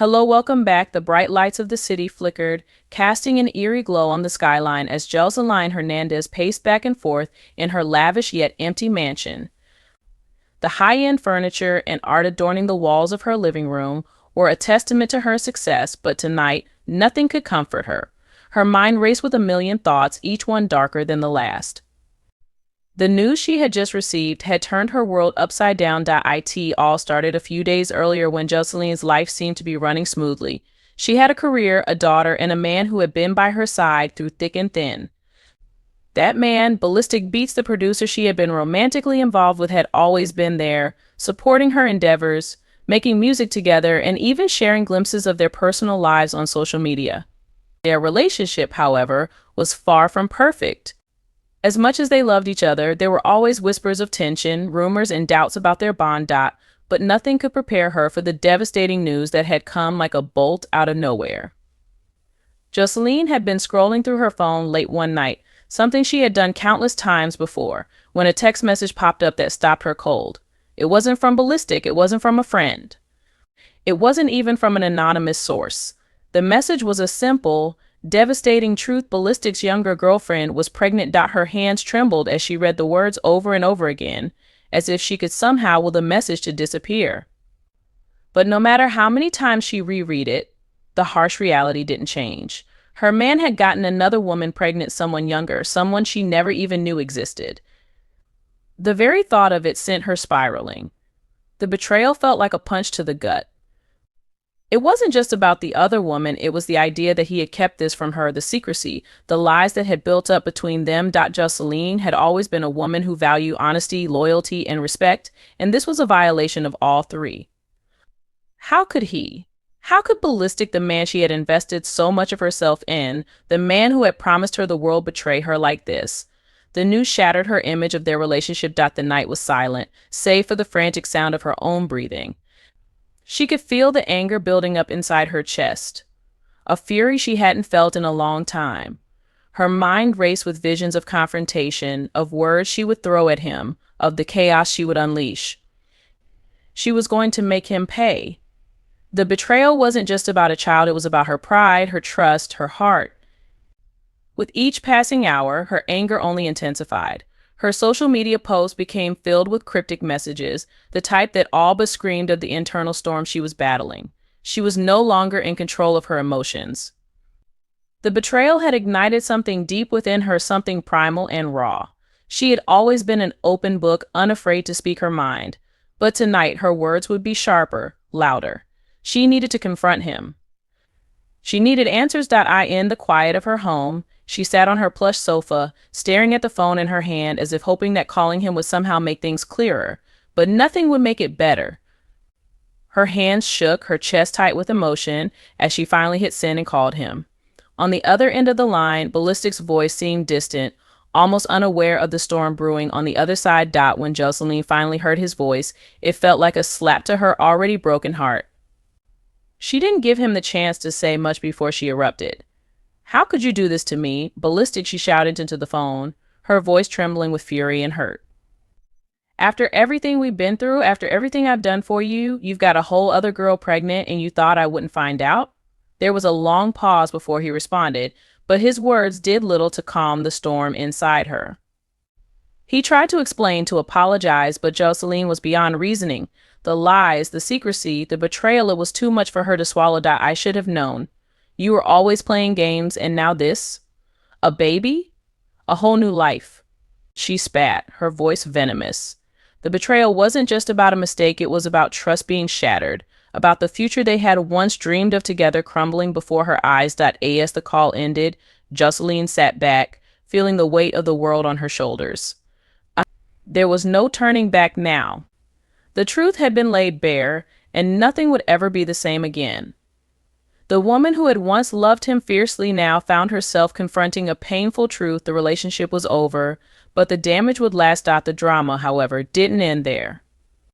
Hello, welcome back. The bright lights of the city flickered, casting an eerie glow on the skyline as Joseline Hernandez paced back and forth in her lavish yet empty mansion. The high-end furniture and art adorning the walls of her living room were a testament to her success, but tonight, nothing could comfort her. Her mind raced with a million thoughts, each one darker than the last. The news she had just received had turned her world upside down. It all started a few days earlier when Joseline's life seemed to be running smoothly. She had a career, a daughter, and a man who had been by her side through thick and thin. That man, Ballistic Beats, the producer she had been romantically involved with, had always been there, supporting her endeavors, making music together, and even sharing glimpses of their personal lives on social media. Their relationship, however, was far from perfect. As much as they loved each other, there were always whispers of tension, rumors, and doubts about their bond. But nothing could prepare her for the devastating news that had come like a bolt out of nowhere. Joseline had been scrolling through her phone late one night, something she had done countless times before, when a text message popped up that stopped her cold. It wasn't from Ballistic, it wasn't from a friend. It wasn't even from an anonymous source. The message was a simple, devastating truth: Ballistic's younger girlfriend was pregnant. Her hands trembled as she read the words over and over again, as if she could somehow will the message to disappear. But no matter how many times she reread it, the harsh reality didn't change. Her man had gotten another woman pregnant, someone younger, someone she never even knew existed. The very thought of it sent her spiraling. The betrayal felt like a punch to the gut. It wasn't just about the other woman, it was the idea that he had kept this from her, the secrecy, the lies that had built up between them. Joseline had always been a woman who valued honesty, loyalty, and respect, and this was a violation of all three. How could he? How could Ballistic, the man she had invested so much of herself in, the man who had promised her the world, betray her like this? The news shattered her image of their relationship. The night was silent, save for the frantic sound of her own breathing. She could feel the anger building up inside her chest, a fury she hadn't felt in a long time. Her mind raced with visions of confrontation, of words she would throw at him, of the chaos she would unleash. She was going to make him pay. The betrayal wasn't just about a child, it was about her pride, her trust, her heart. With each passing hour, her anger only intensified. Her social media posts became filled with cryptic messages, the type that all but screamed of the internal storm she was battling. She was no longer in control of her emotions. The betrayal had ignited something deep within her, something primal and raw. She had always been an open book, unafraid to speak her mind. But tonight, her words would be sharper, louder. She needed to confront him. She needed answers. In the quiet of her home, she sat on her plush sofa, staring at the phone in her hand as if hoping that calling him would somehow make things clearer. But nothing would make it better. Her hands shook, her chest tight with emotion, as she finally hit send and called him. On the other end of the line, Ballistic's voice seemed distant, almost unaware of the storm brewing on the other side. When Joseline finally heard his voice, it felt like a slap to her already broken heart. She didn't give him the chance to say much before she erupted. "How could you do this to me, Ballistic?" she shouted into the phone, her voice trembling with fury and hurt. "After everything we've been through, after everything I've done for you, you've got a whole other girl pregnant and you thought I wouldn't find out?" There was a long pause before he responded, but his words did little to calm the storm inside her. He tried to explain, to apologize, but Joseline was beyond reasoning. The lies, the secrecy, the betrayal, it was too much for her to swallow. "I should have known. You were always playing games, and now this? A baby? A whole new life." She spat, her voice venomous. The betrayal wasn't just about a mistake, it was about trust being shattered, about the future they had once dreamed of together crumbling before her eyes. As the call ended, Joseline sat back, feeling the weight of the world on her shoulders. There was no turning back now. The truth had been laid bare, and nothing would ever be the same again. The woman who had once loved him fiercely now found herself confronting a painful truth: the relationship was over, but the damage would last. The drama, however, didn't end there.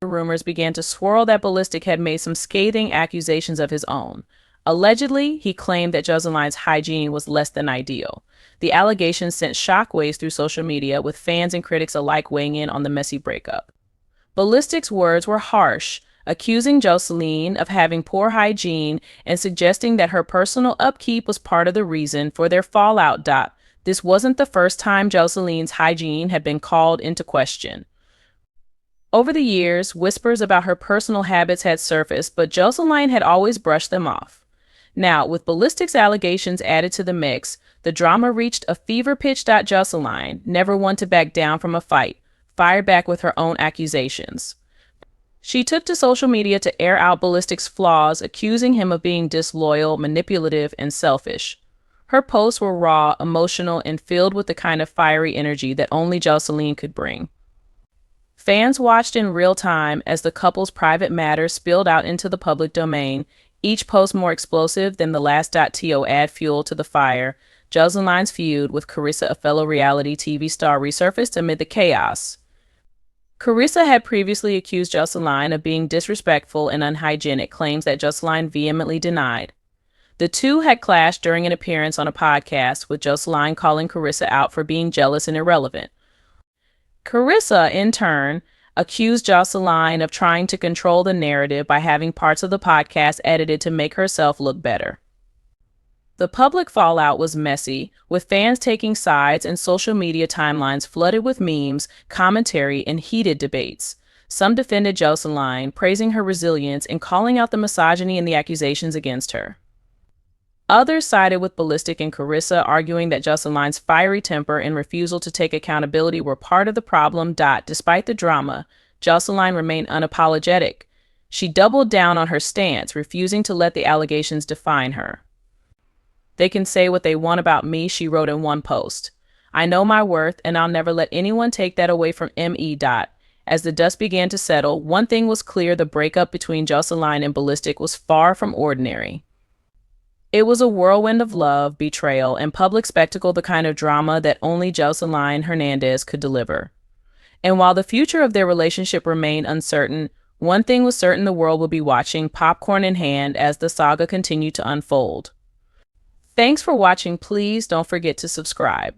Rumors began to swirl that Ballistic had made some scathing accusations of his own. Allegedly, he claimed that Joseline's hygiene was less than ideal. The allegations sent shockwaves through social media, with fans and critics alike weighing in on the messy breakup. Ballistic's words were harsh, accusing Joseline of having poor hygiene and suggesting that her personal upkeep was part of the reason for their fallout. This wasn't the first time Joseline's hygiene had been called into question. Over the years, whispers about her personal habits had surfaced, but Joseline had always brushed them off. Now, with Ballistic's allegations added to the mix, the drama reached a fever pitch. Joseline, never one to back down from a fight, fired back with her own accusations. She took to social media to air out Ballistic's flaws, accusing him of being disloyal, manipulative, and selfish. Her posts were raw, emotional, and filled with the kind of fiery energy that only Joseline could bring. Fans watched in real time as the couple's private matters spilled out into the public domain, each post more explosive than the last. To add fuel to the fire, Joseline's feud with Carissa, a fellow reality TV star, resurfaced amid the chaos. Carissa had previously accused Joseline of being disrespectful and unhygienic, claims that Joseline vehemently denied. The two had clashed during an appearance on a podcast, with Joseline calling Carissa out for being jealous and irrelevant. Carissa, in turn, accused Joseline of trying to control the narrative by having parts of the podcast edited to make herself look better. The public fallout was messy, with fans taking sides and social media timelines flooded with memes, commentary, and heated debates. Some defended Joseline, praising her resilience and calling out the misogyny and the accusations against her. Others sided with Ballistic and Carissa, arguing that Joseline's fiery temper and refusal to take accountability were part of the problem. Despite the drama, Joseline remained unapologetic. She doubled down on her stance, refusing to let the allegations define her. "They can say what they want about me," she wrote in one post. "I know my worth, and I'll never let anyone take that away from me." As the dust began to settle, one thing was clear: the breakup between Joseline and Ballistic was far from ordinary. It was a whirlwind of love, betrayal, and public spectacle, the kind of drama that only Joseline Hernandez could deliver. And while the future of their relationship remained uncertain, one thing was certain: the world would be watching, popcorn in hand, as the saga continued to unfold. Thanks for watching. Please don't forget to subscribe.